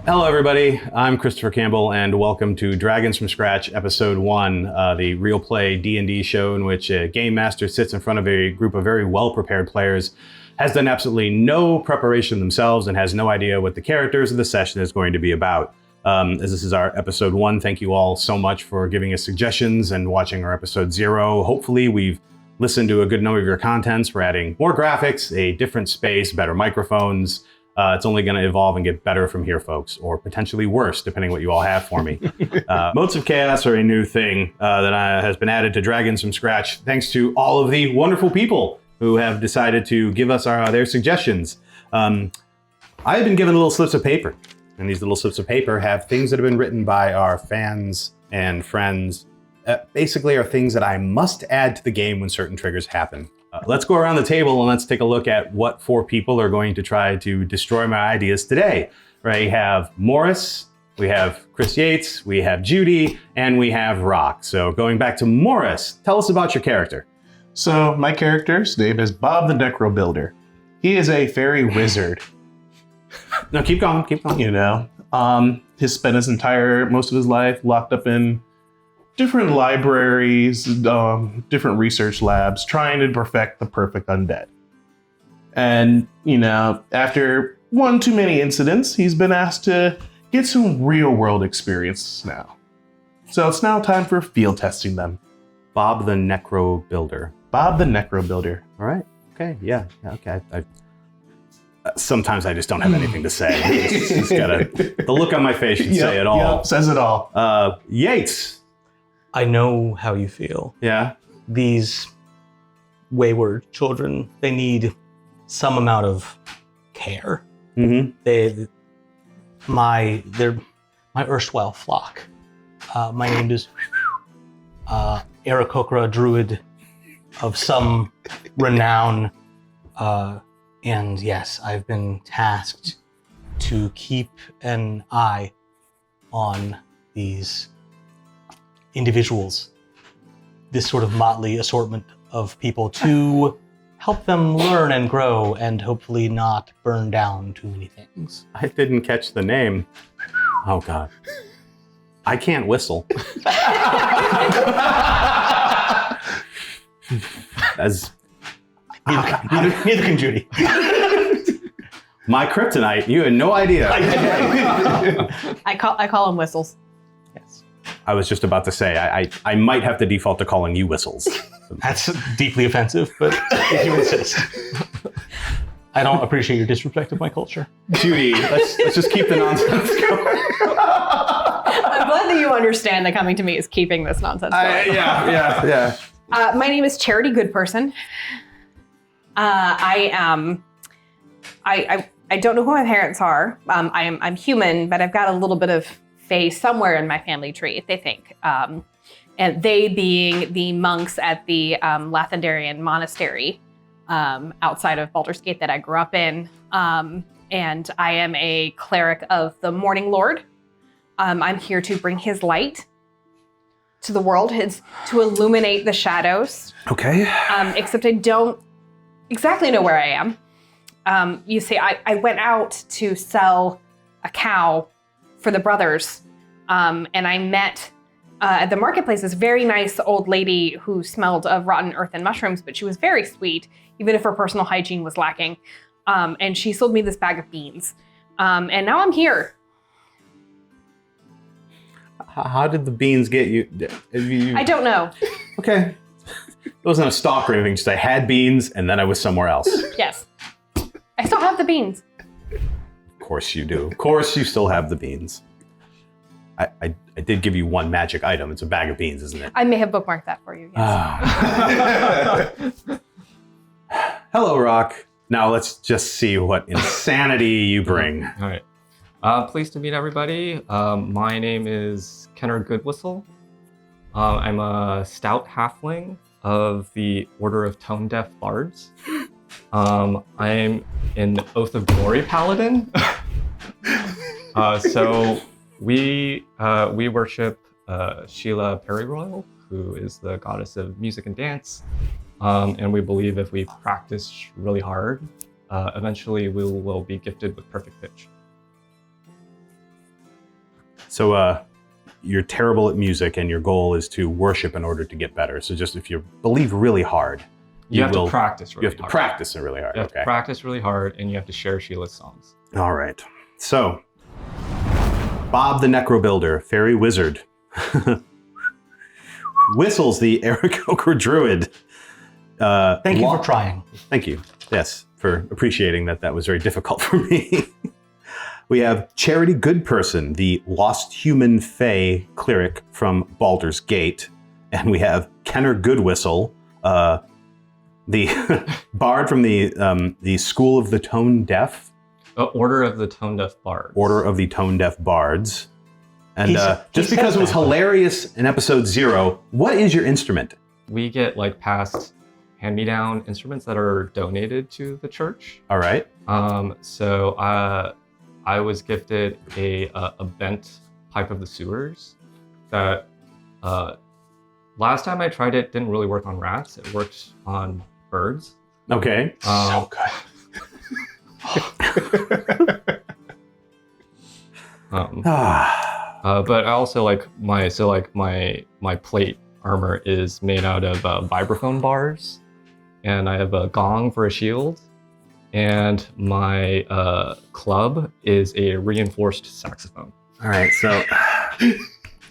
Hello, everybody. I'm Christopher Campbell, and welcome to Dragons from Scratch, Episode 1, the real play D&D show in which a game master sits in front of a group of very well-prepared players, has done absolutely no preparation themselves, and has no idea what the characters of the session is going to be about. As this is our Episode 1, thank you all so much for giving us suggestions and watching our Episode 0. Hopefully, we've listened to a good number of your contents. We're adding more graphics, a different space, better microphones. It's only going to evolve and get better from here, folks, or potentially worse, depending what you all have for me. Modes of Chaos are a new thing that has been added to Dragons from Scratch, thanks to all of the wonderful people who have decided to give us their suggestions. I have been given little slips of paper, and these little slips of paper have things that have been written by our fans and friends. Basically are things that I must add to the game when certain triggers happen. Let's go around the table and let's take a look at what 4 people are going to try to destroy my ideas today. Right, we have Morris, we have Chris Yates, we have Judy, and we have Rock. So going back to Morris, tell us about your character. So my character's name is Bob the Necro Builder. He is a fairy wizard. No, keep going. You know, he's spent most of his life locked up in different libraries, different research labs, trying to perfect the perfect undead. And, you know, after one too many incidents, he's been asked to get some real world experience now. So it's now time for field testing them. Bob the Necro Builder. Bob the Necro Builder. All right. Okay. Yeah. Okay. Sometimes I just don't have anything to say. It's gotta, the look on my face should say it all. Yep, says it all. Yates. I know how you feel. Yeah. These wayward children, they need some amount of care. Mm-hmm. They're my erstwhile flock. My name is Aarakocra, druid of some renown. And yes, I've been tasked to keep an eye on these individuals, this sort of motley assortment of people, to help them learn and grow and hopefully not burn down too many things. I didn't catch the name. Oh, God. I can't whistle. Neither can Judy. My kryptonite, you had no idea. I call them whistles. Yes. I was just about to say, I might have to default to calling you whistles. That's deeply offensive, but if you insist. I don't appreciate your disrespect of my culture. Judy, let's just keep the nonsense going. I'm glad that you understand that coming to me is keeping this nonsense going. Yeah. My name is Charity Goodperson. I don't know who my parents are. I'm human, but I've got a little bit of fae somewhere in my family tree, they think. And they being the monks at the Lathendarian monastery outside of Baldur's Gate that I grew up in. And I am a cleric of the Morning Lord. I'm here to bring his light to the world, to illuminate the shadows. Okay. Except I don't exactly know where I am. You see, I went out to sell a cow for the brothers, and I met at the marketplace this very nice old lady who smelled of rotten earth and mushrooms, but she was very sweet, even if her personal hygiene was lacking. And she sold me this bag of beans. And now I'm here. How did the beans get you? I don't know. Okay. It wasn't a stalk or anything, just I had beans and then I was somewhere else. Yes. I still have the beans. Of course you do. Of course you still have the beans. I did give you one magic item. It's a bag of beans, isn't it? I may have bookmarked that for you, yes. Hello, Rock. Now let's just see what insanity you bring. All right. Pleased to meet everybody. My name is Kenner Goodwhistle. I'm a stout halfling of the Order of Tone Deaf Bards. I'm an Oath of Glory paladin. So we worship Sheila Periroyal, who is the goddess of music and dance. And we believe if we practice really hard, eventually we will be gifted with perfect pitch. So you're terrible at music, and your goal is to worship in order to get better. So just if you believe really hard, You have to practice really hard. You have to practice it really hard. You have to practice really hard, and you have to share Sheila's songs. All right. So, Bob the Necro Builder, Fairy Wizard, Whistles the Aarakocra Druid. Thank you for trying. Thank you. Yes, for appreciating that was very difficult for me. We have Charity Goodperson, the Lost Human Fae cleric from Baldur's Gate. And we have Kenner Goodwhistle, the bard from the School of the Tone Deaf. Order of the Tone Deaf Bards. Order of the Tone Deaf Bards. And just because it was hilarious in episode 0, what is your instrument? We get like past hand-me-down instruments that are donated to the church. All right. So I was gifted a bent pipe of the sewers that last time I tried it didn't really work on rats. It worked on birds. Okay. So good. But I also like my plate armor is made out of vibraphone bars, and I have a gong for a shield, and my club is a reinforced saxophone. All right, so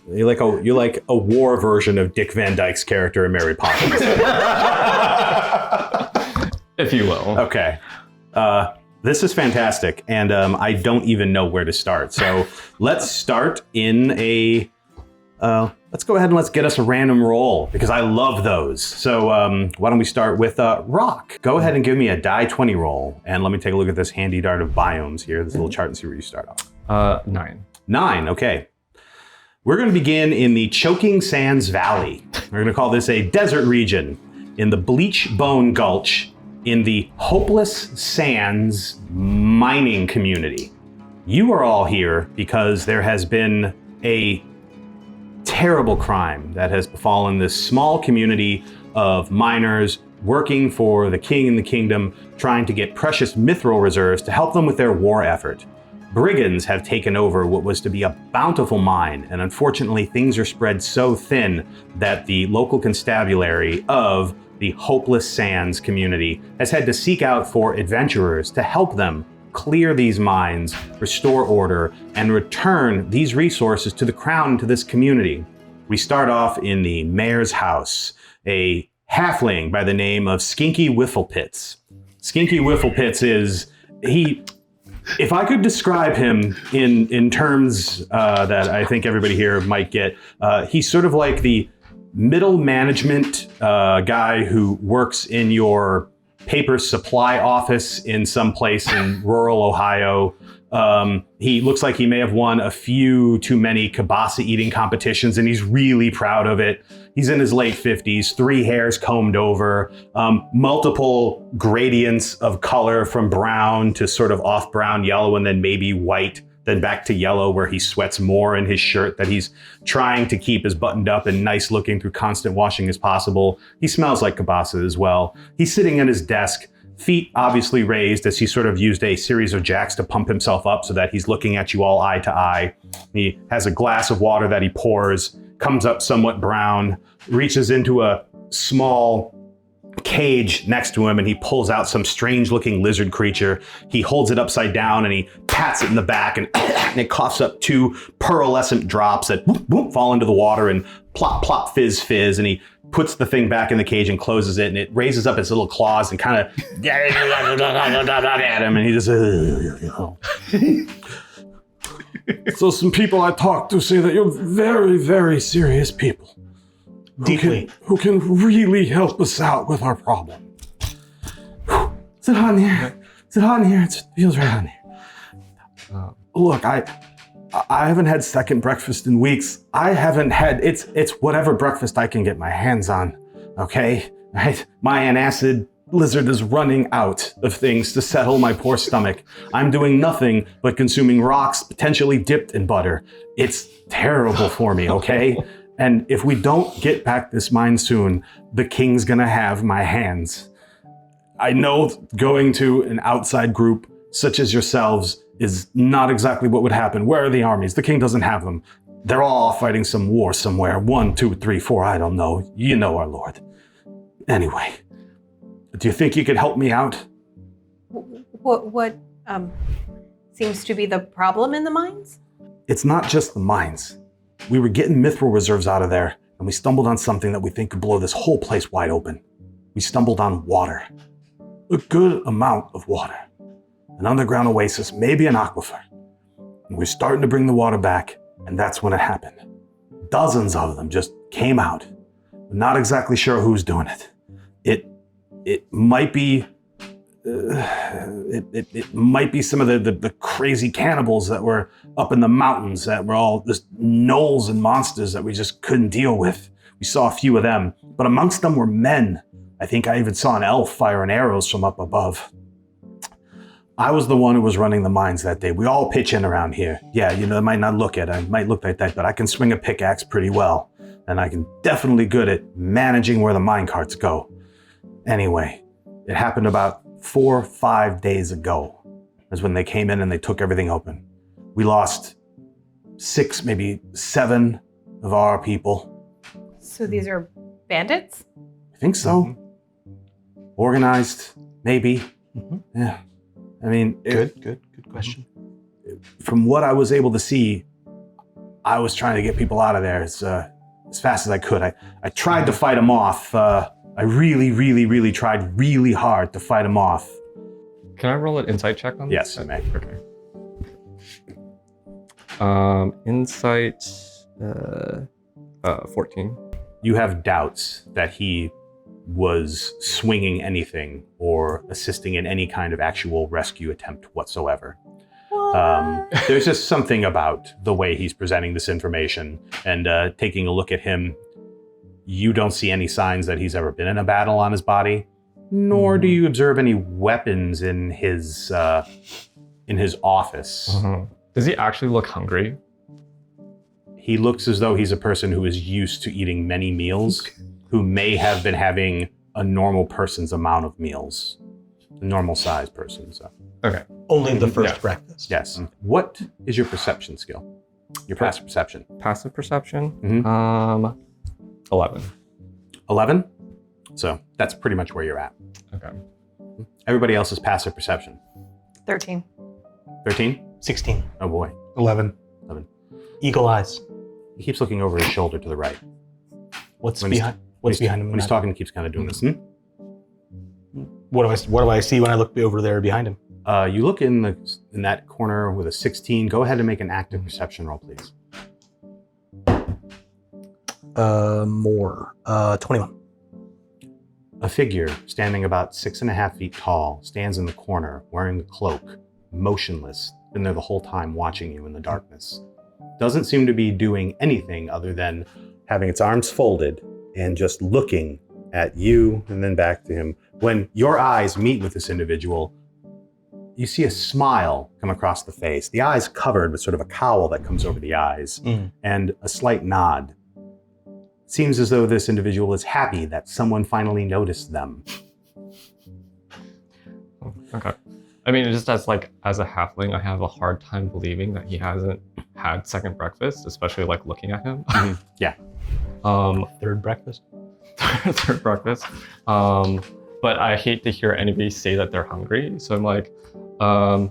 you're like a war version of Dick Van Dyke's character in Mary Poppins, if you will. Okay. This is fantastic, and I don't even know where to start. So let's start in a. Let's go ahead and let's get us a random roll, because I love those. So why don't we start with Rock? Go ahead and give me a die 20 roll, and let me take a look at this handy dart of biomes here, this little chart, and see where you start off. 9. 9, okay. We're going to begin in the Choking Sands Valley. We're going to call this a desert region in the Bleach Bone Gulch in the Hopeless Sands mining community. You are all here because there has been a terrible crime that has befallen this small community of miners working for the king and the kingdom, trying to get precious mithril reserves to help them with their war effort. Brigands have taken over what was to be a bountiful mine, and unfortunately things are spread so thin that the local constabulary of the Hopeless Sands community has had to seek out for adventurers to help them clear these mines, restore order, and return these resources to the crown and to this community. We start off in the mayor's house, a halfling by the name of Skinky Whifflepits. Skinky Whifflepits is, if I could describe him in terms that I think everybody here might get, he's sort of like the middle management guy who works in your paper supply office in some place in rural Ohio. He looks like he may have won a few too many kielbasa eating competitions, and he's really proud of it. He's in his late 50s, 3 hairs combed over, multiple gradients of color from brown to sort of off brown yellow, and then maybe white, then back to yellow where he sweats more in his shirt that he's trying to keep as buttoned up and nice looking through constant washing as possible. He smells like kielbasa as well. He's sitting at his desk, feet obviously raised as he sort of used a series of jacks to pump himself up so that he's looking at you all eye to eye. He has a glass of water that he pours, comes up somewhat brown, reaches into a small cage next to him, and he pulls out some strange looking lizard creature. He holds it upside down and he pats it in the back, and it coughs up 2 pearlescent drops that whoop, whoop, fall into the water and plop, plop, fizz, fizz. And he puts the thing back in the cage and closes it, and it raises up its little claws and kind of at him, and he just So some people I talked to say that you're very, very serious people. Deeply. Who can really help us out with our problem. Is it hot in here? Is it hot in here? It feels very hot in here. Look, I haven't had second breakfast in weeks. I haven't had, it's whatever breakfast I can get my hands on, okay? Right? My antacid lizard is running out of things to settle my poor stomach. I'm doing nothing but consuming rocks, potentially dipped in butter. It's terrible for me, okay? And if we don't get back this mine soon, the king's gonna have my hands. I know going to an outside group such as yourselves is not exactly what would happen. Where are the armies? The king doesn't have them. They're all fighting some war somewhere. 1, 2, 3, 4, I don't know. You know, our lord. Anyway, do you think you could help me out? What seems to be the problem in the mines? It's not just the mines. We were getting mithril reserves out of there, and we stumbled on something that we think could blow this whole place wide open. We stumbled on water. A good amount of water. An underground oasis, maybe an aquifer. And we're starting to bring the water back, and that's when it happened. Dozens of them just came out. We're not exactly sure who's doing it. It might be it might be some of the crazy cannibals that were up in the mountains that were all just gnolls and monsters that we just couldn't deal with. We saw a few of them, but amongst them were men. I think I even saw an elf firing arrows from up above. I was the one who was running the mines that day. We all pitch in around here. Yeah, it might not look it. I might look like that, but I can swing a pickaxe pretty well. And I can definitely good at managing where the mine carts go. Anyway, it happened about 4 or 5 days ago. Is when they came in and they took everything open. We lost 6, maybe 7 of our people. So these are bandits? I think so. Organized, maybe. Yeah. I mean, Good question. From what I was able to see, I was trying to get people out of there as fast as I could. I tried to fight them off. I really tried really hard to fight them off. Can I roll an insight check on this? Yes, you may. Okay. Insight 14. You have doubts that he was swinging anything or assisting in any kind of actual rescue attempt whatsoever. There's just something about the way he's presenting this information, and taking a look at him, you don't see any signs that he's ever been in a battle on his body, nor do you observe any weapons in his office. Does he actually look hungry? He looks as though he's a person who is used to eating many meals, who may have been having a normal person's amount of meals, a normal sized person. So. Okay. Only the first breakfast. Yes. What is your perception skill? Your passive perception? Passive perception? 11. 11? So that's pretty much where you're at. Okay. Everybody else's passive perception? 13. 13? 16. Oh boy. 11. Eagle eyes. He keeps looking over his shoulder to the right. What's When behind? What's behind him? When he's talking, he keeps kind of doing this. What do I see when I look over there behind him? You look in that corner with a 16. Go ahead and make an active perception roll, please. More. 21. A figure standing about 6.5 feet tall stands in the corner, wearing the cloak, motionless, been there the whole time watching you in the darkness. Doesn't seem to be doing anything other than having its arms folded and just looking at you and then back to him. When your eyes meet with this individual, you see a smile come across the face. The eyes covered with sort of a cowl that comes over the eyes, and a slight nod. Seems as though this individual is happy that someone finally noticed them. Okay. I mean, just as a halfling, I have a hard time believing that he hasn't had second breakfast, especially looking at him. Yeah. Third breakfast. Third breakfast. But I hate to hear anybody say that they're hungry. So I'm like, poor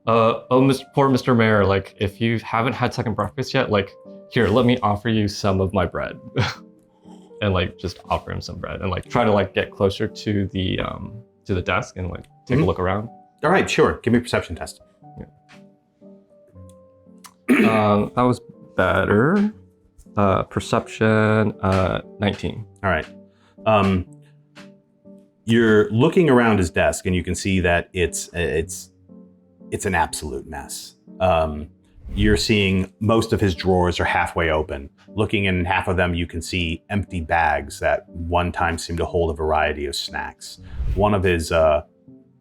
Mr. Mayor, if you haven't had second breakfast yet, here, let me offer you some of my bread. And just offer him some bread and try to get closer to the desk and take a look around. All right, sure. Give me a perception test. Yeah. That was better. Perception 19. All right. You're looking around his desk and you can see that it's an absolute mess. You're seeing most of his drawers are halfway open. Looking in half of them, you can see empty bags that one time seemed to hold a variety of snacks. One of his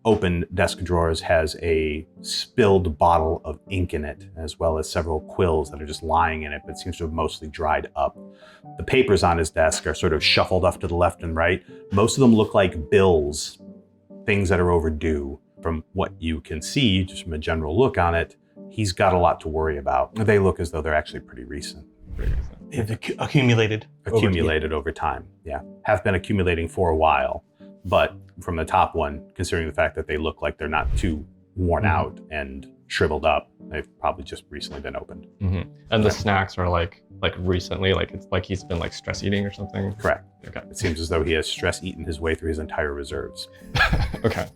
open desk drawers has a spilled bottle of ink in it, as well as several quills that are just lying in it, but seems to have mostly dried up. The papers on his desk are sort of shuffled off to the left and right. Most of them look like bills, things that are overdue. from what you can see, just from a general look on it, he's got a lot to worry about. They look as though they're actually pretty recent. They've accumulated. Over time, yeah. Have been accumulating for a while, but from the top one, considering the fact that they look like they're not too worn out and shriveled up, they've probably just recently been opened. Mm-hmm. And the snacks are like recently, like it's like he's been like stress eating or something. Correct. Okay. It seems as though he has stress eaten his way through his entire reserves. Okay.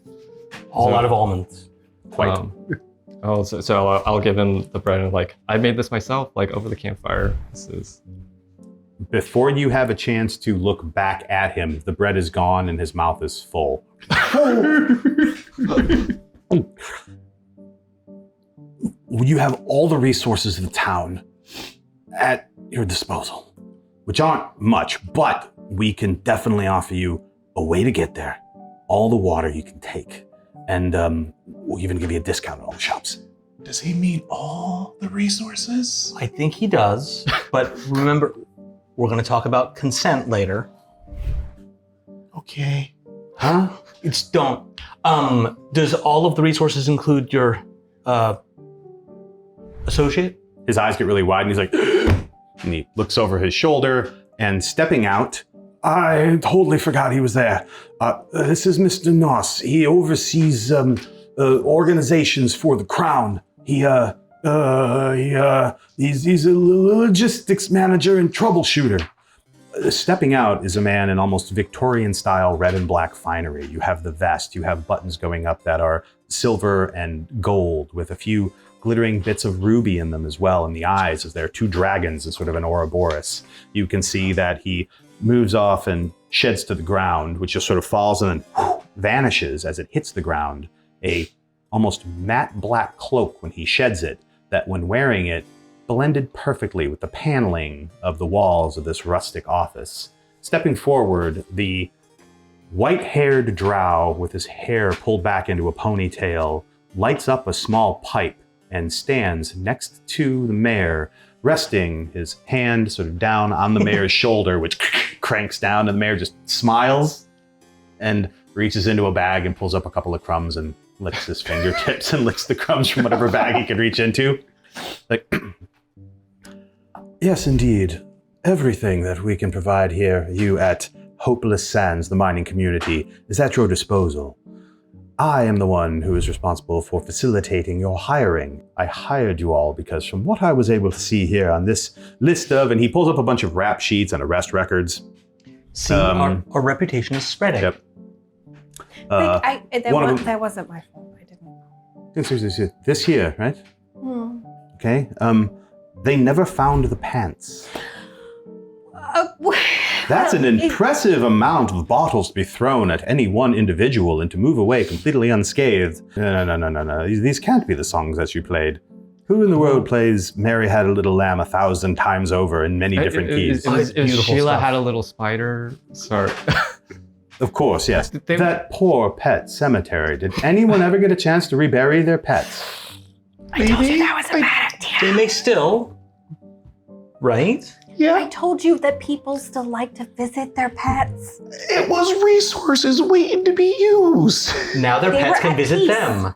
All out of almonds. Quite. So I'll give him the bread and like, I made this myself, like over the campfire. This is... Before you have a chance to look back at him, the bread is gone and his mouth is full. You have all the resources of the town at your disposal, which aren't much, but we can definitely offer you a way to get there, all the water you can take, and we'll even give you a discount on all the shops. Does he mean all the resources? I think he does, but remember, we're going to talk about consent later. Okay. Huh? Don't. Does all of the resources include your associate? His eyes get really wide and he's like, and he looks over his shoulder and stepping out, I totally forgot he was there. This is Mr. Noss. He oversees organizations for the crown. He's a logistics manager and troubleshooter. Stepping out is a man in almost Victorian-style red and black finery. You have the vest, you have buttons going up that are silver and gold with a few glittering bits of ruby in them as well, in the eyes, as there are two dragons and sort of an Ouroboros. You can see that he moves off and sheds to the ground, which just sort of falls and then vanishes as it hits the ground. A almost matte black cloak when he sheds it, that when wearing it, blended perfectly with the paneling of the walls of this rustic office. Stepping forward, the white-haired drow with his hair pulled back into a ponytail lights up a small pipe and stands next to the mayor, resting his hand sort of down on the mayor's shoulder, which cranks down, and the mayor just smiles and reaches into a bag and pulls up a couple of crumbs and licks his fingertips and licks the crumbs from whatever bag he could reach into. Like, yes, indeed. Everything that we can provide here, you at Hopeless Sands, the mining community, is at your disposal. I am the one who is responsible for facilitating your hiring. I hired you all because from what I was able to see here on this list of, and he pulls up a bunch of rap sheets and arrest records. See, our reputation is spreading. Yep. That wasn't my fault. I didn't. This here, right? Okay. They never found the pants. That's an impressive amount of bottles to be thrown at any one individual and to move away completely unscathed. No. These can't be the songs that you played. Who in the world plays Mary Had a Little Lamb 1,000 times over in many different keys? Is Sheila Had a Little Spider? Sorry. Of course, yes. That poor pet cemetery. Did anyone ever get a chance to rebury their pets? I told you that was a bad idea. They may still, right? Yeah. I told you that people still like to visit their pets. It was resources waiting to be used. Now their They pets were can at visit peace. them.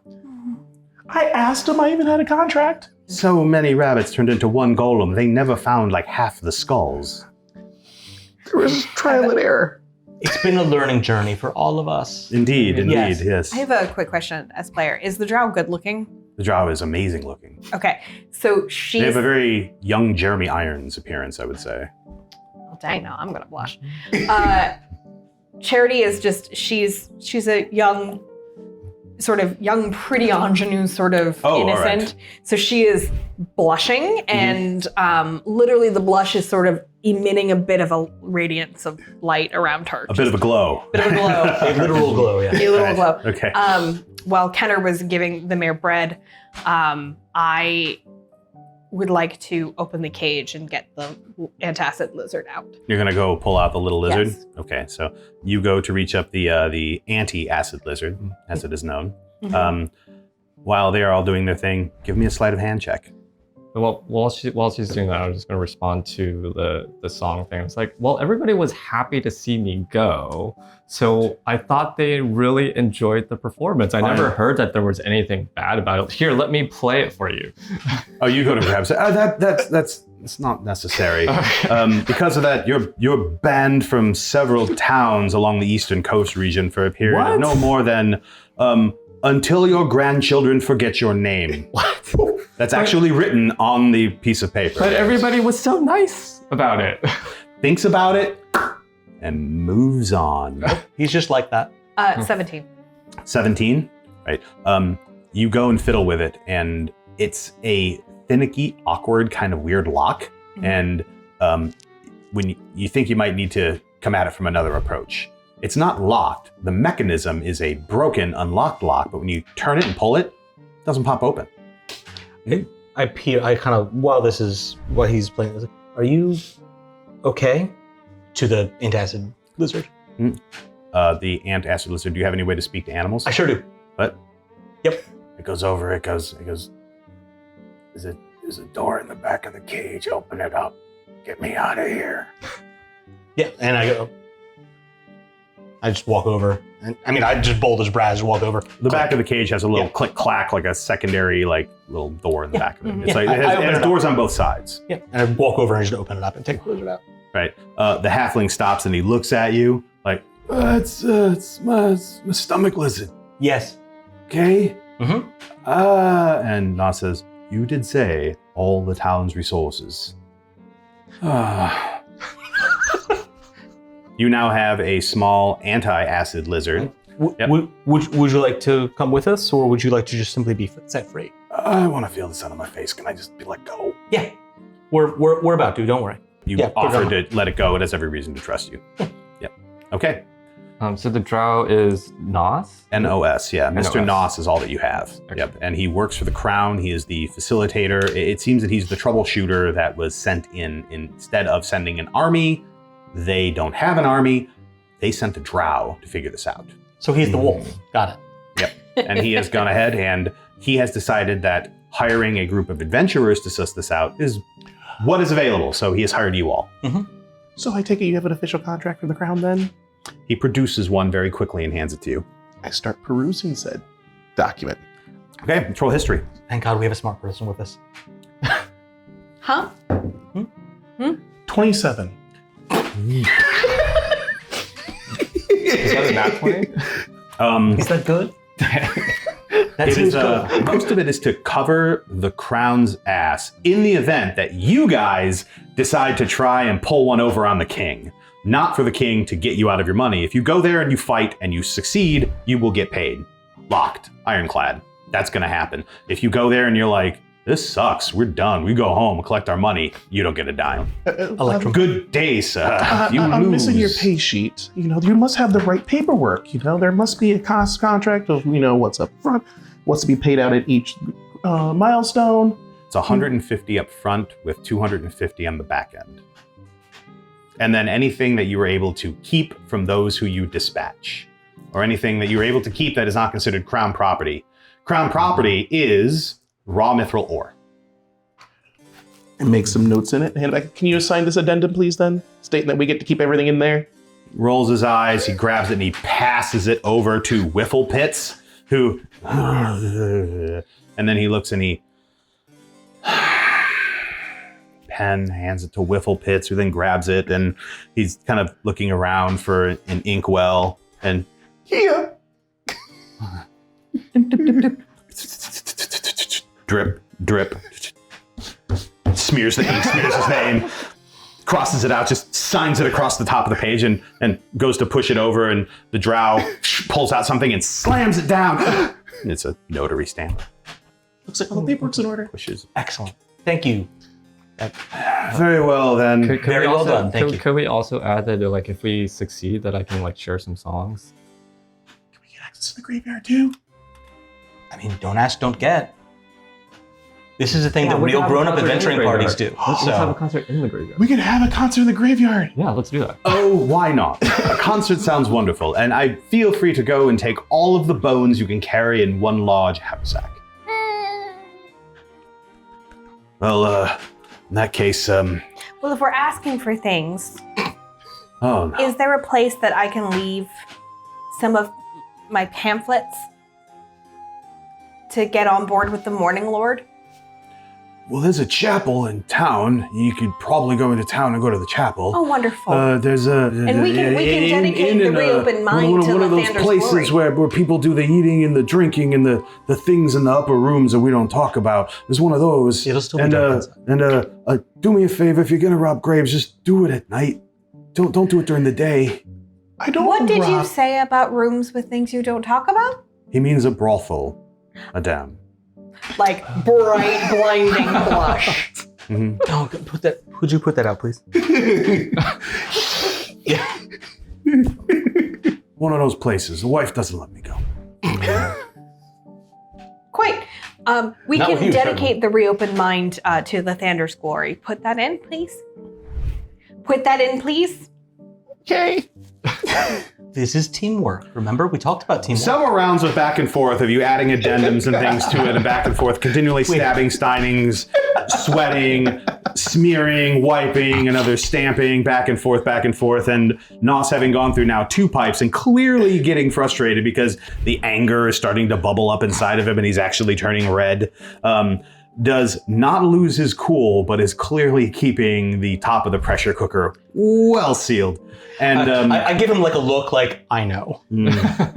I asked him, I even had a contract. So many rabbits turned into one golem. They never found like half the skulls. There was trial and error. It's been a learning journey for all of us. Indeed, yes. I have a quick question as player. Is the drow good looking? The drow is amazing looking. Okay, so They have a very young Jeremy Irons appearance, I would say. Oh, dang, now I'm gonna blush. Charity is just she's a young, pretty ingenue, sort of innocent. Right. So she is blushing, and literally the blush is sort of emitting a bit of a radiance of light around her. A bit of a glow. Bit of a glow. A literal glow, yeah. A literal glow. Okay. While Kenner was giving the mayor bread, I would like to open the cage and get the antacid lizard out. You're gonna go pull out the little lizard? Yes. Okay, so you go to reach up the anti-acid lizard, as it is known. Mhm. While they are all doing their thing, give me a sleight of hand check. Well, while she's doing that, I'm just going to respond to the song thing. It's like, well, everybody was happy to see me go, so I thought they really enjoyed the performance. I never heard that there was anything bad about it. Here, let me play it for you. Oh, you go to grab. That's not necessary. Because of that, you're banned from several towns along the eastern coast region for a period of no more than until your grandchildren forget your name. What? That's actually written on the piece of paper. But everybody was so nice about it. Thinks about it and moves on. He's just like that. 17. 17, right? You go and fiddle with it, and it's a finicky, awkward, kind of weird lock. And when you think you might need to come at it from another approach, it's not locked. The mechanism is a broken, unlocked lock, but when you turn it and pull it, it doesn't pop open. I kind of, while this is what he's playing, I was like, are you okay? To the antacid lizard. The antacid lizard, do you have any way to speak to animals? I sure do. What? Yep. It goes over, it goes, there's a door in the back of the cage, open it up. Get me out of here. Yeah, and I just walk over. And I just bold as Brad, just walk over. The back of the cage has a little click-clack, like a secondary, little door in the back of it. It's like, it has doors on both sides. Yeah, and I walk over and just open it up and take the lizard out. Right. The halfling stops and he looks at you like, it's my stomach lizard. Yes. Okay? Mm-hmm. And Na says, you did say all the town's resources. You now have a small anti-acid lizard. Yep. Would you like to come with us, or would you like to just simply be set free? I want to feel the sun on my face. Can I just be let go? Yeah. We're about to, don't worry. You offered to let it go. It has every reason to trust you. Yep. Okay. So the drow is Nos? Nos, yeah. Mr. Nos. Nos is all that you have. Okay. Yep. And he works for the Crown. He is the facilitator. It seems that he's the troubleshooter that was sent in instead of sending an army. They don't have an army. They sent a drow to figure this out. So he's the wolf. Got it. Yep. And he has gone ahead and he has decided that hiring a group of adventurers to suss this out is what is available. So he has hired you all. Mm-hmm. So I take it you have an official contract from the Crown then? He produces one very quickly and hands it to you. I start perusing said document. Okay, control history. Thank God we have a smart person with us. Huh? 27. Is that a nat 20? Is that good? It is, most of it is to cover the Crown's ass in the event that you guys decide to try and pull one over on the king. Not for the king to get you out of your money. If you go there and you fight and you succeed, you will get paid. Locked. Ironclad. That's going to happen. If you go there and you're like, this sucks, we're done, we go home, collect our money, you don't get a dime. Good day, sir. You lose. I'm missing your pay sheet. You must have the right paperwork. There must be a cost contract of, what's up front, what's to be paid out at each milestone. It's 150 up front with 250 on the back end. And then anything that you were able to keep from those who you dispatch, or anything that you were able to keep that is not considered crown property. Crown property is raw mithril ore. And make some notes in it. Hand it back. Can you assign this addendum, please, then? Stating that we get to keep everything in there. Rolls his eyes, he grabs it and he passes it over to Whiffle Pits, who... And then he looks and he... Pen, hands it to Whiffle Pits, who then grabs it, and he's kind of looking around for an inkwell, and... Here! Drip, drip. Smears the ink, smears his name, crosses it out, just signs it across the top of the page, and goes to push it over, and the drow pulls out something and slams it down. It's a notary stamp. Looks like all the paperwork's in order. Pushes. Excellent. Thank you. Very well, then. Could Very we well also, done, thank you. Could we also add that, if we succeed, that I can, share some songs? Can we get access to the graveyard, too? Don't ask, don't get. This is a thing that real grown-up adventuring parties do. Let's have a concert in the graveyard. We could have a concert in the graveyard. Yeah, let's do that. Oh, why not? A concert sounds wonderful, and I feel free to go and take all of the bones you can carry in one large haversack. Well, in that case, Well, if we're asking for things, oh no. is there a place that I can leave some of my pamphlets to get on board with the Morning Lord? Well, there's a chapel in town. You could probably go into town and go to the chapel. Oh, wonderful. There's a And we can dedicate the reopened mind to one of those Lathander's places glory. where people do the eating and the drinking and the things in the upper rooms that we don't talk about. There's one of those. It'll still be dark inside. Do me a favor, if you're gonna rob graves, just do it at night. Don't do it during the day. I don't. What did you rob- say about rooms with things you don't talk about? He means a brothel, madame. Like bright, blinding blush. Mm-hmm. Oh, would you put that out, please? One of those places. The wife doesn't let me go. Quite. We Not can with you, dedicate the reopened mind to Lathander's glory. Put that in, please. Put that in, please. Okay. This is teamwork. Remember, we talked about teamwork. Several rounds of back and forth of you adding addendums and things to it and back and forth, continually stabbing Steinings, sweating, smearing, wiping, another stamping, back and forth, and Nos having gone through now 2 pipes and clearly getting frustrated because the anger is starting to bubble up inside of him and he's actually turning red. Does not lose his cool, but is clearly keeping the top of the pressure cooker well sealed. And I give him like a look like, I know.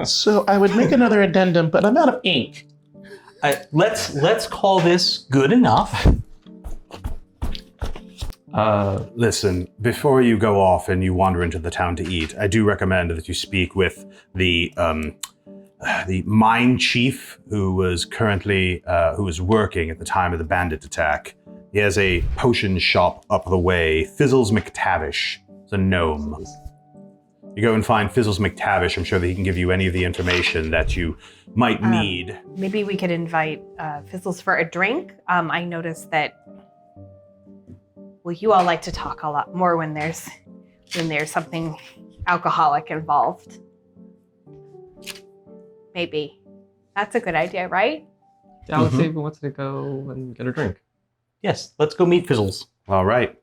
So I would make another addendum, but I'm out of ink. Let's call this good enough. Listen, before you go off and you wander into the town to eat, I do recommend that you speak with the mine chief who was working at the time of the bandit attack. He has a potion shop up the way, Fizzles McTavish. It's a gnome. You go and find Fizzles McTavish. I'm sure that he can give you any of the information that you might need. Maybe we could invite Fizzles for a drink. I noticed that, well, you all like to talk a lot more when there's something alcoholic involved. Maybe. That's a good idea, right? Alex even wants to go and get a drink. Yes, let's go meet Fizzles. All right.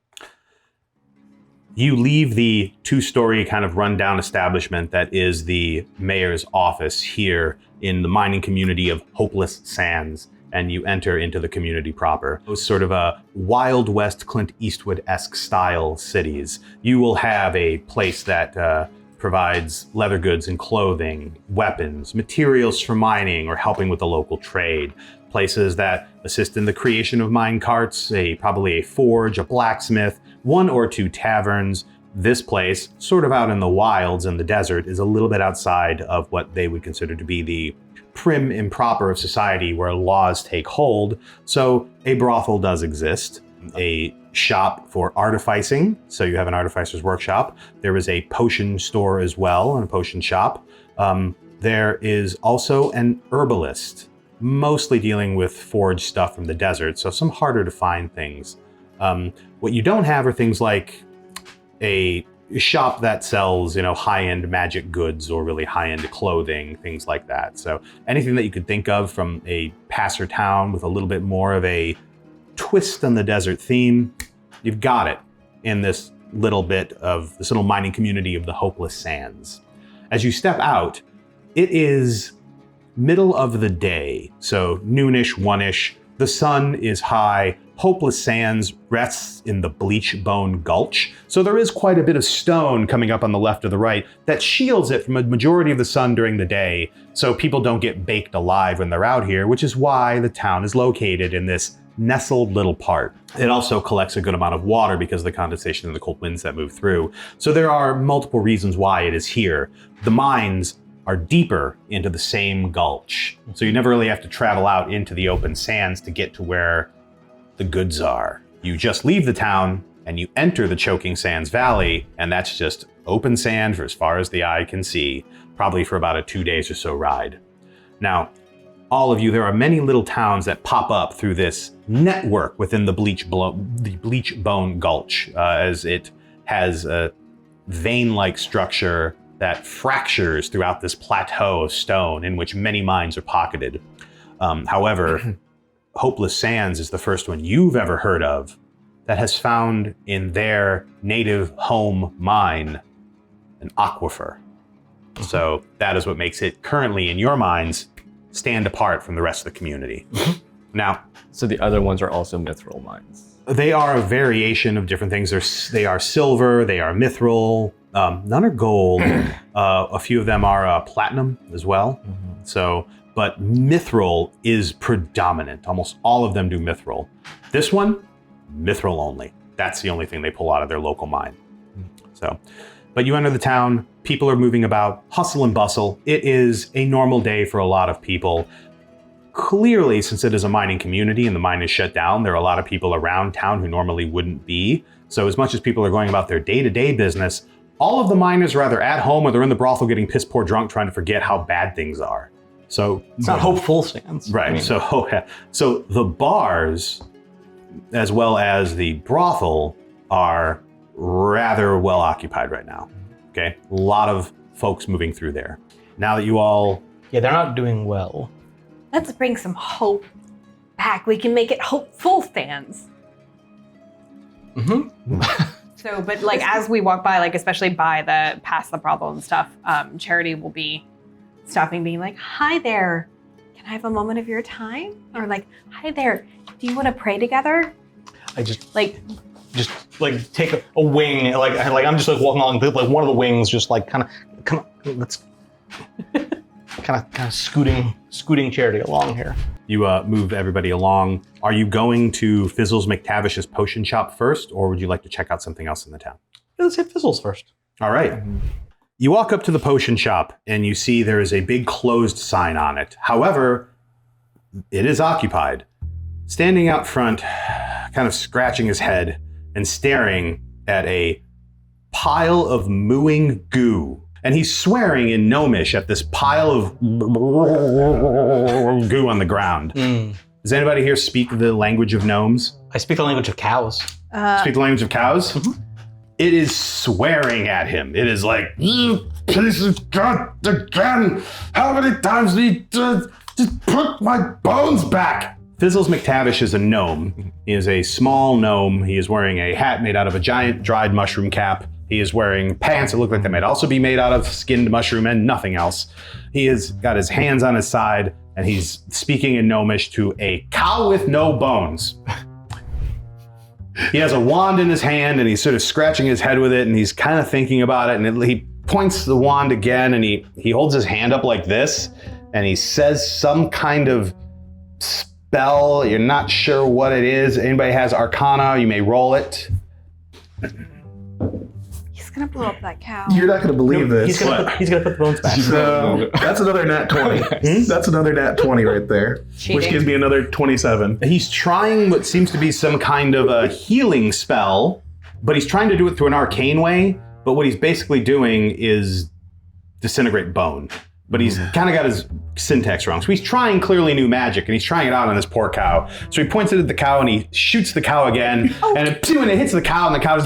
You leave the 2-story kind of rundown establishment that is the mayor's office here in the mining community of Hopeless Sands, and you enter into the community proper. Those sort of a Wild West Clint Eastwood-esque style cities. You will have a place that provides leather goods and clothing, weapons, materials for mining or helping with the local trade. Places that assist in the creation of mine carts, probably a forge, a blacksmith, 1 or 2 taverns. This place, sort of out in the wilds in the desert, is a little bit outside of what they would consider to be the prim and proper of society where laws take hold. So a brothel does exist, a shop for artificing, so you have an artificer's workshop. There is a potion store as well, and a potion shop. There is also an herbalist, mostly dealing with foraged stuff from the desert, so some harder to find things. What you don't have are things like a shop that sells, high-end magic goods or really high-end clothing, things like that. So anything that you could think of from a passer town with a little bit more of a twist on the desert theme, you've got it in this little mining community of the Hopeless Sands. As you step out, it is middle of the day, so noonish, 1ish. The sun is high. Hopeless Sands rests in the Bleach Bone Gulch, so there is quite a bit of stone coming up on the left or the right that shields it from a majority of the sun during the day, so people don't get baked alive when they're out here, which is why the town is located in this nestled little part. It also collects a good amount of water because of the condensation and the cold winds that move through. So there are multiple reasons why it is here. The mines are deeper into the same gulch, so you never really have to travel out into the open sands to get to where the goods are. You just leave the town and you enter the Choking Sands Valley, and that's just open sand for as far as the eye can see, probably for about a 2 days or so ride. Now, all of you, there are many little towns that pop up through this network within the Bleach Bone Gulch, as it has a vein-like structure that fractures throughout this plateau of stone in which many mines are pocketed. However, Hopeless Sands is the first one you've ever heard of that has found in their native home mine an aquifer. So that is what makes it currently, in your minds, stand apart from the rest of the community. Now, So the other ones are also mithril mines. they are a variation of different things. They are silver, they are mithril, none are gold. A few of them are platinum as well. So, but mithril is predominant. Almost all of them do mithril. This one, mithril only. That's the only thing they pull out of their local mine. So, but you enter the town, people are moving about, hustle and bustle. It is a normal day for a lot of people. Clearly, since it is a mining community and the mine is shut down, there are a lot of people around town who normally wouldn't be. So as much as people are going about their day-to-day business, all of the miners are either at home or they're in the brothel getting piss poor drunk trying to forget how bad things are. So It's not hopeful stands. right. I mean, So the bars, as well as the brothel, are rather well occupied right now. Okay, a lot of folks moving through there. Now that you all, yeah, they're not doing well. Let's bring some hope back. We can make it hopeful stands. So, but like as we walk by, like especially by the past the brothel and stuff, Charity will be stopping, being like, "Hi there, can I have a moment of your time?" Or like, "Hi there, do you want to pray together?" I just Like, take a wing, like I'm just like walking along, like one of the wings, just like kind of, come on, let's kind of scooting Charity along here. you move everybody along. Are you going to Fizzles McTavish's potion shop first, or would you like to check out something else in the town? Let's hit Fizzles first. All right. You walk up to the potion shop and you see there is a big closed sign on it. However, it is occupied. Standing out front, kind of scratching his head and staring at a pile of mooing goo. And he's swearing in Gnomish at this pile of goo on the ground. Does anybody here speak the language of gnomes? I speak the language of cows. Speak the language of cows? It is swearing at him. It is like, "You piece of God again! How many times do you just put my bones back?" Fizzles McTavish is a gnome. He is a small gnome. He is wearing a hat made out of a giant dried mushroom cap. He is wearing pants that look like they might also be made out of skinned mushroom and nothing else. He has got his hands on his side and he's speaking in Gnomish to a cow with no bones. He has a wand in his hand and he's sort of scratching his head with it and he's kind of thinking about it, and he points the wand again and he holds his hand up like this and he says some kind of spell. You're not sure what it is. Anybody has Arcana, you may roll it. he's gonna blow up that cow. You're not going to believe this. He's gonna put the bones back. So that's another nat 20. That's another nat 20 right there. Cheating. Which gives me another 27. He's trying what seems to be some kind of a healing spell, but he's trying to do it through an arcane way. But what he's basically doing is disintegrate bone. But he's kind of got his syntax wrong. So he's trying clearly new magic, and he's trying it out on this poor cow. So he points it at the cow, and he shoots the cow again, and it hits the cow, and the cow is...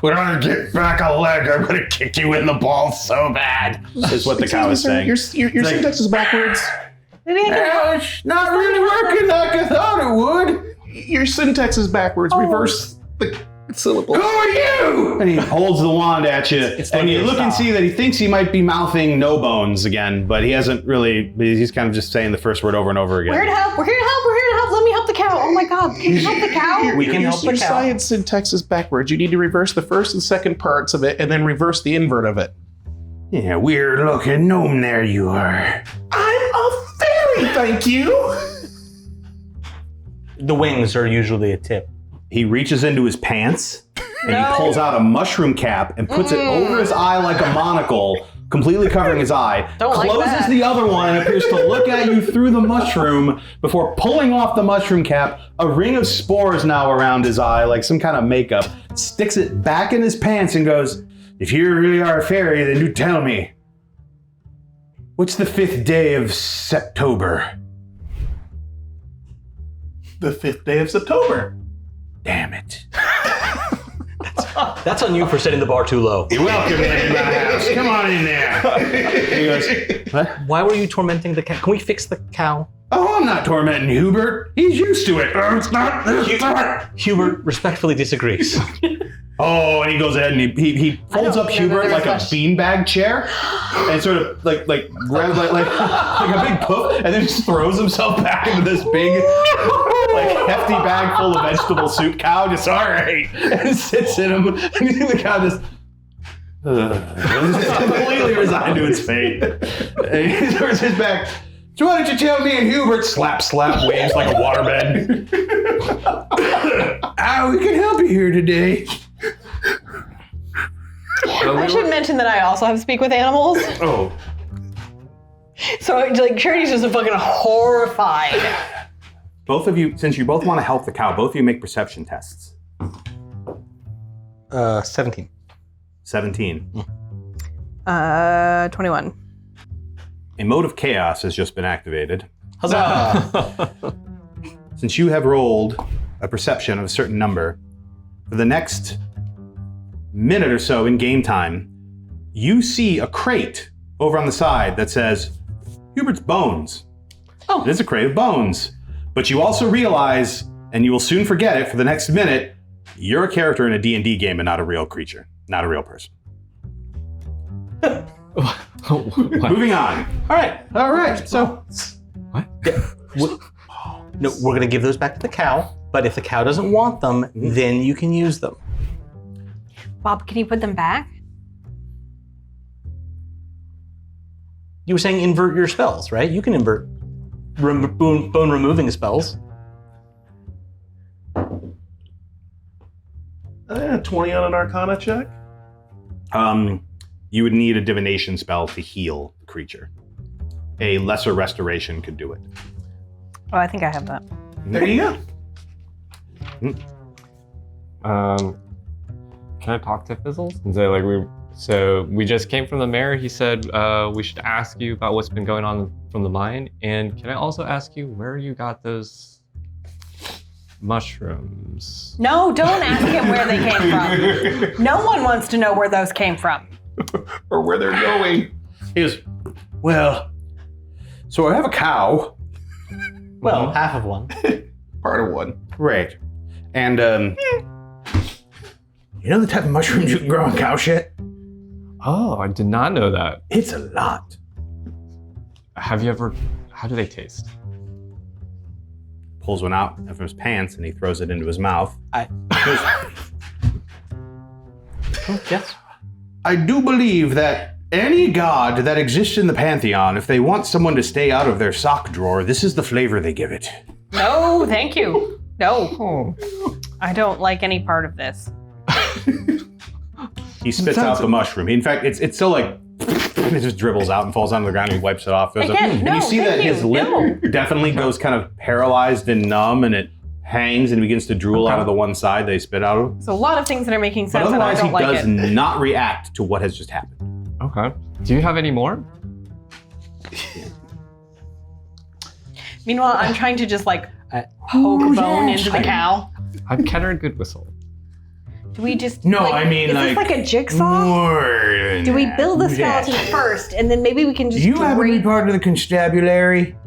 When I get back a leg, I'm going to kick you in the balls so bad, is what the cow is saying. Your syntax is backwards. It's not really working like I thought it would. Your syntax is backwards. Reverse the syllable. Who are you? And he holds the wand at you, and you look and see that he thinks he might be mouthing no bones again, but he hasn't really. He's kind of just saying the first word over and over again. We're here to help. We're here to help. We're here to help. Let me help the cow. Oh my God, can you help the cow? We can help the Your cow. science syntax is backwards. You need to reverse the first and second parts of it, and then reverse the invert of it. Yeah, weird looking gnome there you are. I'm a fairy, thank you. The wings are usually a tip. He reaches into his pants and he pulls out a mushroom cap and puts it over his eye like a monocle, completely covering his eye. Don't like closes that. the other one and appears to look at you through the mushroom before pulling off the mushroom cap. A ring of spores now around his eye, like some kind of makeup. Sticks it back in his pants and goes, "If you really are a fairy, then do tell me. What's the 5th day of September?" The 5th day of September. Damn it. That's on you for setting the bar too low. You're welcome in my house. Come on in there. He goes, what? Why were you tormenting the cow? Can we fix the cow? Oh, I'm not tormenting Hubert. He's used to it. Oh, it's not. Hubert respectfully disagrees. Oh, and he goes ahead and he folds up Hubert like a beanbag chair, and sort of like grabs like a big poof, and then just throws himself back into this big, like hefty bag full of vegetable soup. Cow just all right, and sits in him, and you see the cow just. Completely resigned to its fate. And he turns his back. So why don't you tell me and Hubert? Slap, waves like a waterbed. We can help you here today. I should mention that I also have speak with animals. Oh. So like Charity's just fucking horrified. Both of you, since you both want to help the cow, both of you make perception tests. 17. 17. 21. A mode of chaos has just been activated. Huzzah! Since you have rolled a perception of a certain number, for the next minute or so in game time, you see a crate over on the side that says, Hubert's Bones. Oh. It is a crate of bones. But you also realize, and you will soon forget it for the next minute, you're a character in a D&D game and not a real creature, not a real person. Moving on. All right. So, What? No, we're going to give those back to the cow, but if the cow doesn't want them, then you can use them. Bob, can you put them back? You were saying invert your spells, right? You can invert bone removing spells. 20 on an Arcana check. you would need a divination spell to heal the creature. A lesser restoration could do it. Oh, I think I have that. There you go. Can I talk to Fizzles and say we just came from the mayor. He said we should ask you about what's been going on from the mine, and can I also ask you where you got those mushrooms? No, don't ask him where they came from. No one wants to know where those came from. Or where they're going. He goes, well, so I have a cow. Well, half of one. Part of one. Right. And, you know the type of mushrooms you can grow on cow shit? Oh, I did not know that. It's a lot. How do they taste? Pulls one out from his pants and he throws it into his mouth. Yes. I do believe that any god that exists in the Pantheon, if they want someone to stay out of their sock drawer, this is the flavor they give it. No, thank you. No. I don't like any part of this. He spits out the mushroom. In fact, it's still like, it just dribbles out and falls onto the ground and he wipes it off. Again, and you see that his lip definitely goes kind of paralyzed and numb, and it hangs and begins to drool out of the one side they spit out of. So a lot of things that are making sense, But and I otherwise, don't he like does it. not react to what has just happened. Okay. Do you have any more? Meanwhile, I'm trying to just like poke bone into the cow. I'm Kenner Goodwhistle. Do we just No, like, I mean is like this like a jigsaw? More Do we build the skeleton first, and then maybe we can just Do you happen to be grate- part of the constabulary?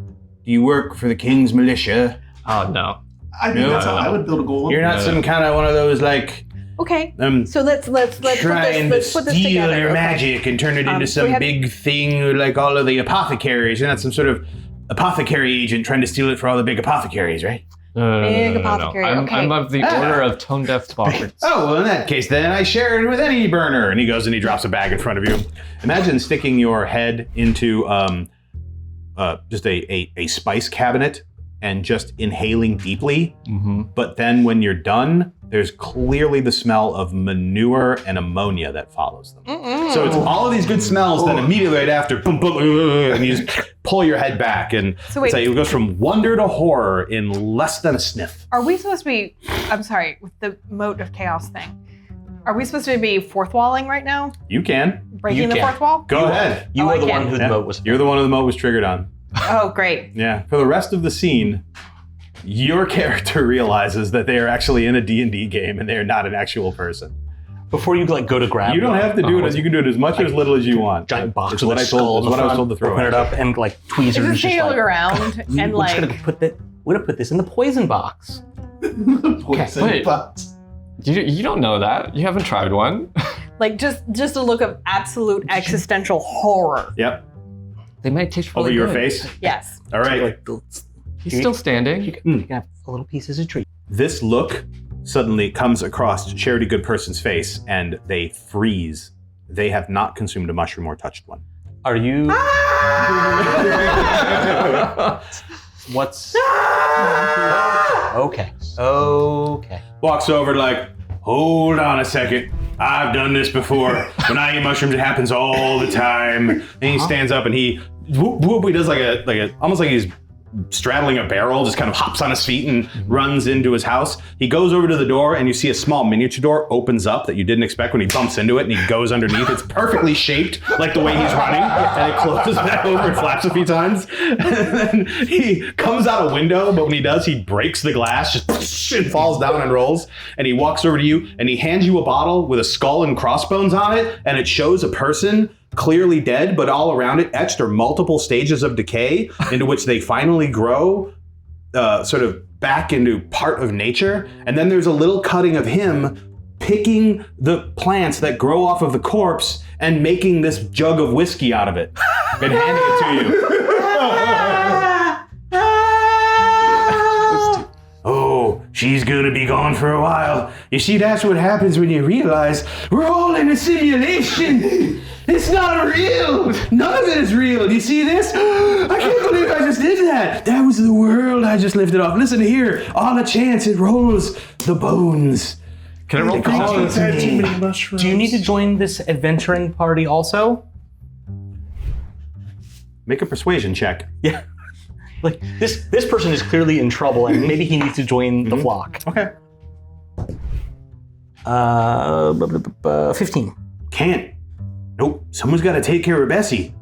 Do you work for the king's militia? Oh, no. I think that's how I would build a golem. You're not some kind of one of those like Okay, so let's trying put this to steal together. your okay. magic and turn it into so some we have- big thing like all of the apothecaries. You're not some sort of apothecary agent trying to steal it for all the big apothecaries, right? Big apothecary, okay. I'm of the Order of Tone Deaf Bards. Oh, well, in that case, then I share it with any burner. And he goes and he drops a bag in front of you. Imagine sticking your head into just a spice cabinet and just inhaling deeply. Mm-hmm. But then when you're done, there's clearly the smell of manure and ammonia that follows them. So it's all of these good smells, then immediately right after, boom, boom, and you just pull your head back. And So wait. it's like it goes from wonder to horror in less than a sniff. Are we supposed to be? I'm sorry, with the moat of chaos thing. Are we supposed to be fourth walling right now? You can. Breaking the can. fourth wall? Go ahead. You I are the can. one who the Yeah. moat was. You're the one who the moat was triggered on. Oh, great. Yeah. For the rest of the scene, your character realizes that they are actually in a D&D game and they are not an actual person. Before you like go to grab, You don't have to do it. You can do it as much or as little as you want. giant box. It's with what a I skull told. in It's the what I was front, told to throw. Open it up and like tweezers. Just just look like, around and we're just like. gonna put that. We're gonna put this in the poison box. Poison wait. box. You don't know that. You haven't tried one. Like just a look of absolute existential horror. Yep. They might taste really Over your good. face. Yes. All right. Like, He's still standing. you can have a little piece as a treat. This look suddenly comes across Charity Goodperson's face, and they freeze. They have not consumed a mushroom or touched one. Are you? What's? Okay. Okay. Walks over like, hold on a second. I've done this before. When I eat mushrooms, it happens all the time. And he stands up and he whoop, whoop, he does like a almost like he's straddling a barrel, just kind of hops on his feet and runs into his house. He goes over to the door and you see a small miniature door opens up that you didn't expect when he bumps into it and he goes underneath. It's perfectly shaped like the way he's running, and it closes back over and flaps a few times. And then he comes out a window, but when he does, he breaks the glass, just and falls down and rolls. And he walks over to you and he hands you a bottle with a skull and crossbones on it, and it shows a person clearly dead, but all around it etched are multiple stages of decay into which they finally grow sort of back into part of nature. And then there's a little cutting of him picking the plants that grow off of the corpse and making this jug of whiskey out of it and handing it to you. Oh, she's gonna be gone for a while. You see, that's what happens when you realize we're all in a simulation. It's not real. None of it is real. Do you see this? I can't believe I just did that. That was the world I just lifted off. Listen here. On a chance, it rolls the bones. Can I roll I've had too many Do mushrooms. you need to join this adventuring party also? Make a persuasion check. Yeah. Like this person is clearly in trouble and maybe he needs to join the flock. Okay. 15. Can't. Nope. Someone's got to take care of Bessie.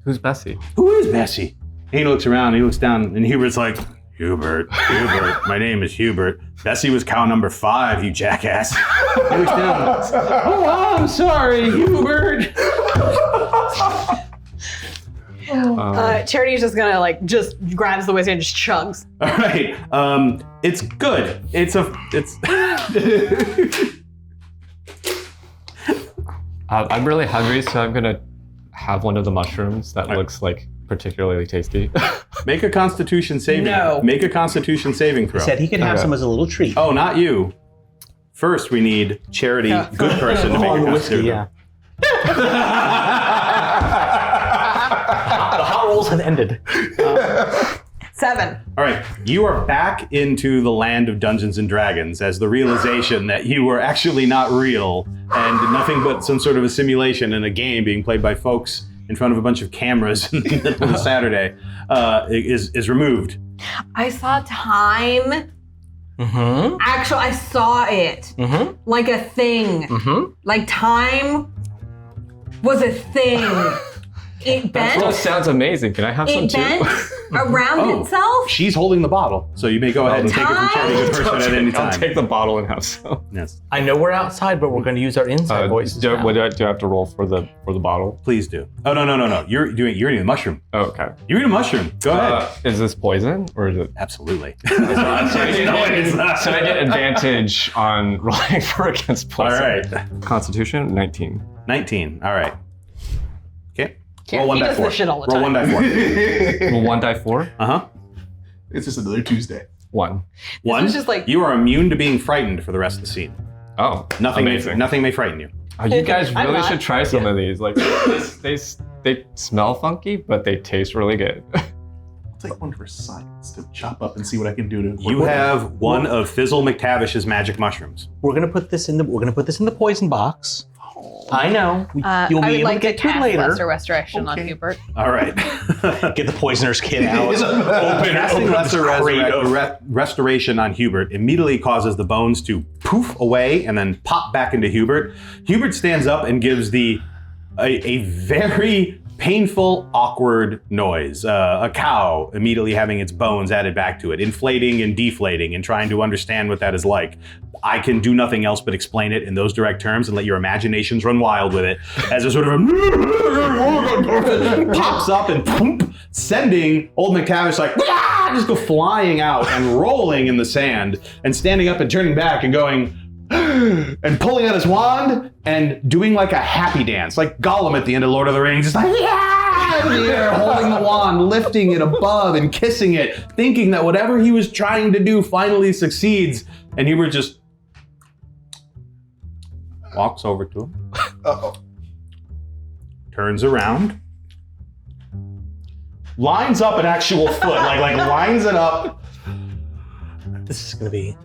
Who's Bessie? Who is Bessie? And he looks around, he looks down, and Hubert's like, Hubert, my name is Hubert. Bessie was cow number 5, you jackass. He looks down. Oh, I'm sorry, Hubert. Charity's just gonna like just grabs the whiskey and just chugs. All right. It's good. It's I'm really hungry, so I'm gonna have one of the mushrooms that looks like particularly tasty. Make a Constitution saving. No. Make a Constitution saving throw. He said he could have Okay. some as a little treat. Oh, not you. First, we need Charity, good person, to make a whiskey, Constitution. yeah. The hot rolls have ended. 7. All right, you are back into the land of Dungeons and Dragons as the realization that you were actually not real and nothing but some sort of a simulation in a game being played by folks in front of a bunch of cameras on a Saturday is removed. I saw time. Mm-hmm. Actually, I saw it. Mm-hmm. Like a thing. Mm-hmm. Like time was a thing. It That bent. sounds amazing. Can I have some It too? bent around Oh. itself. She's holding the bottle, so you may go ahead and take it from Charity, good person, at any I'll time. take the bottle and have some. Yes, I know we're outside, but we're going to use our inside voices. do, now. what do I have to roll for the bottle? please do. Oh, no. You're eating a mushroom. Oh, okay. You're eating a mushroom. Go ahead. Is this poison or is it? Absolutely. So I get advantage on rolling for against All poison. right. Constitution 19. 19. All right. Okay. He Roll 1 die does 4. this shit all the Roll time. 1 die 4. Well, 1 die 4. Uh-huh. It's just another Tuesday. 1. 1. is just like- you are immune to being frightened for the rest of the scene. Oh, Nothing amazing. may frighten you. Oh, you guys I'm really not. should try some of these. Like they smell funky, but they taste really good. I'll take one for science to chop up and see what I can do to. You have one of Fizzle McTavish's magic mushrooms. We're going to put this in the poison box. I know. You'll I be would able like to to get to it cast later. Lesser Restoration on Okay. Hubert. All right. Get the poisoner's kit out. Casting Lesser Restoration on Hubert immediately causes the bones to poof away and then pop back into Hubert. Hubert stands up and gives a very painful, awkward noise. A cow immediately having its bones added back to it, inflating and deflating, and trying to understand what that is like. I can do nothing else but explain it in those direct terms and let your imaginations run wild with it as a sort of pops up and poof, sending old McTavish like just go flying out and rolling in the sand and standing up and turning back and going and pulling out his wand and doing like a happy dance, like Gollum at the end of Lord of the Rings, just like in the air, holding the wand, lifting it above and kissing it, thinking that whatever he was trying to do finally succeeds. And Hubert just walks over to him, turns around, lines up an actual foot, like lines it up. This is gonna be.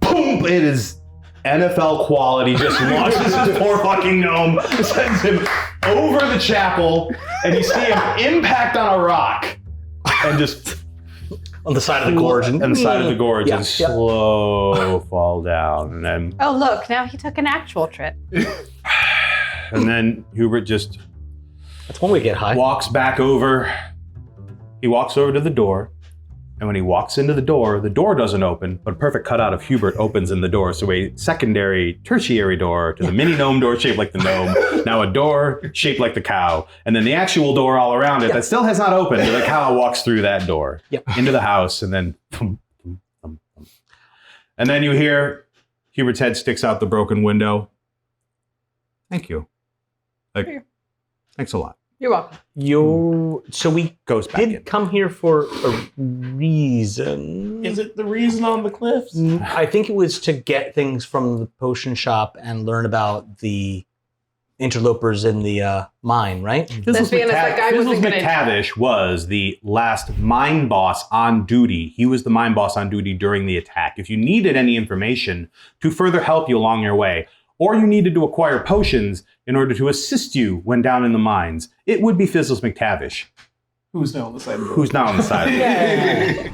Boom! It is NFL quality. Just launches his poor fucking gnome, sends him over the chapel, and you see him impact on a rock, and just On the side of the gorge. on the side of the gorge, Yeah, and slow fall down, and then Oh, look, now he took an actual trip. Hubert just That's one way to get high. walks back over. He walks over to the door, and when he walks into the door doesn't open, but a perfect cutout of Hubert opens in the door. So a secondary, tertiary door to the mini gnome door shaped like the gnome, now a door shaped like the cow, and then the actual door all around it that still has not opened, but the cow walks through that door into the house, and then thump, thump, thump, thump. And then you hear Hubert's head sticks out the broken window. Thank you. Thanks a lot. You're welcome. So we Goes back in. did come here for a reason. Is it the reason on the cliffs? I think it was to get things from the potion shop and learn about the interlopers in the mine, right? Let's be honest, that guy wasn't gonna- McTavish was the last mine boss on duty. He was the mine boss on duty during the attack. If you needed any information to further help you along your way, or you needed to acquire potions in order to assist you when down in the mines, it would be Fizzles McTavish. Who's now on the side of the Who's now on the side of it.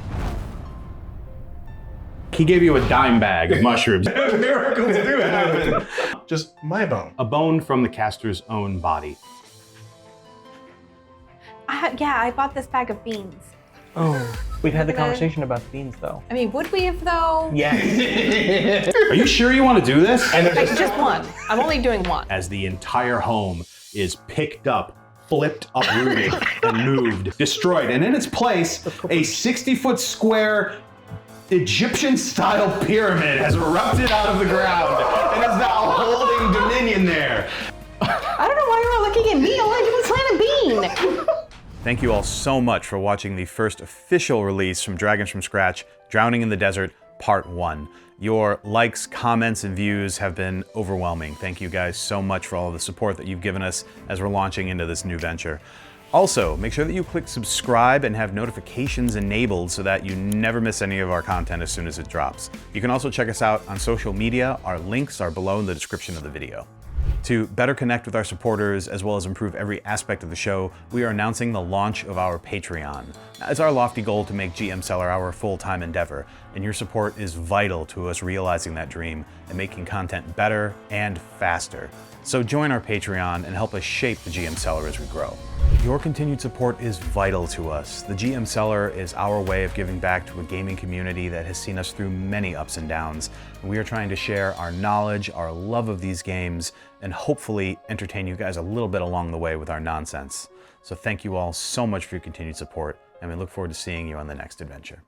He gave you a dime bag of mushrooms. Miracles do happen. Just my bone. A bone from the caster's own body. I bought this bag of beans. Oh, We've had the Gonna- conversation about the beans, though. I mean, would we have though? yeah. Are you sure you want to do this? Like, just one. I'm only doing one. As the entire home is picked up, flipped, uprooted, and moved, destroyed. And in its place, a 60-foot square Egyptian-style pyramid has erupted out of the ground and is now holding dominion there. I don't know why you're all looking at me. All I did was plant a bean. Thank you all so much for watching the first official release from Dragons from Scratch, Drowning in the Desert, Part 1. Your likes, comments, and views have been overwhelming. Thank you guys so much for all of the support that you've given us as we're launching into this new venture. Also, make sure that you click subscribe and have notifications enabled so that you never miss any of our content as soon as it drops. You can also check us out on social media. Our links are below in the description of the video. To better connect with our supporters as well as improve every aspect of the show, we are announcing the launch of our Patreon. It's our lofty goal to make GM Cellar our full-time endeavor, and your support is vital to us realizing that dream and making content better and faster. So join our Patreon and help us shape the GM Cellar as we grow. Your continued support is vital to us. The GM Cellar is our way of giving back to a gaming community that has seen us through many ups and downs. We are trying to share our knowledge, our love of these games, and hopefully entertain you guys a little bit along the way with our nonsense. So thank you all so much for your continued support, and we look forward to seeing you on the next adventure.